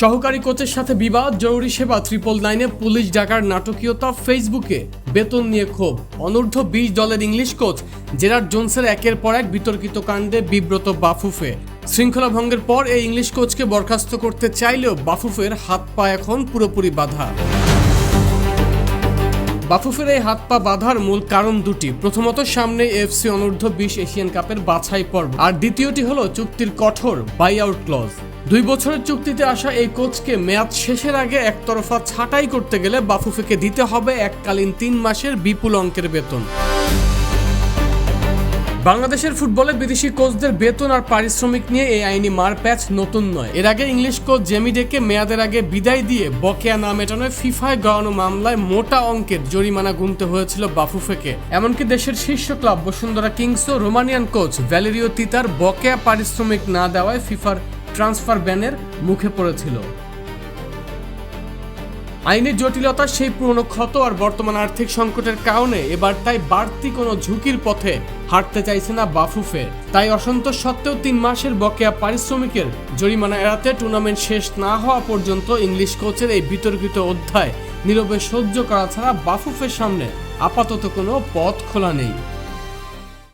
সহকারী কোচের সাথে বিবাদ, জরুরি সেবা 999-এ পুলিশ ডাকার নাটকীয়তা, ফেসবুকে বেতন নিয়ে ক্ষোভ। অনূর্ধ্ব 20 দলের ইংলিশ কোচ জেরার্ড জোন্সের একের পর এক বিতর্কিত কাণ্ডে বিব্রত বাফুফে। শৃঙ্খলা ভঙ্গের পর এই ইংলিশ কোচকে বরখাস্ত করতে চাইলেও বাফুফের হাত পা এখন পুরোপুরি বাঁধা। বাফুফের এই হাত পা বাঁধার মূল কারণ দুটি। প্রথমত, সামনে এফসি অনূর্ধ্ব 20 এশিয়ান কাপের বাছাই পর্ব, আর দ্বিতীয়টি হলো চুক্তির কঠোর বাই আউট ক্লজ। 2 বছরের চুক্তিতে আসা এই কোচকে মেয়াদ শেষের আগে একতরফা ছাঁটাই করতে গেলে বাফুফেকে দিতে হবে এককালীন 3 মাসের বিপুল অঙ্কের বেতন। বাংলাদেশের ফুটবলে বিদেশি কোচদের বেতন আর পারিশ্রমিক নিয়ে এই আইনি মারপ্যাচ নতুন নয়। এর আগে ইংলিশ কোচ জেমি ডেকে মেয়াদের আগে বিদায় দিয়ে বকেয়া না মেটানোয় ফিফায় গড়ানো মামলায় মোটা অঙ্কের জরিমানা গুনতে হয়েছিল বাফুফেকে। এমনকি দেশের শীর্ষ ক্লাব বসুন্ধরা কিংসও রোমানিয়ান কোচ ভ্যালেরিও তিতার বকেয়া পারিশ্রমিক না দেওয়ায় ফিফার ট্রান্সফার ব্যানের মুখে পড়েছিল। আইনের জটিলতা, সেই পুরনো ক্ষত আর বর্তমান আর্থিক সংকটের কারণে এবার তাই বাড়তি কোনো ঝুঁকির পথে হাঁটতে চাইছে না বাফুফে। তাই অসন্তোষ সত্ত্বেও 3 মাসের বকেয়া পারিশ্রমিকের জরিমানা এড়াতে টুর্নামেন্ট শেষ না হওয়া পর্যন্ত ইংলিশ কোচের এই বিতর্কিত অধ্যায় নীরবে সহ্য করা ছাড়া বাফুফের সামনে আপাতত কোনো পথ খোলা নেই।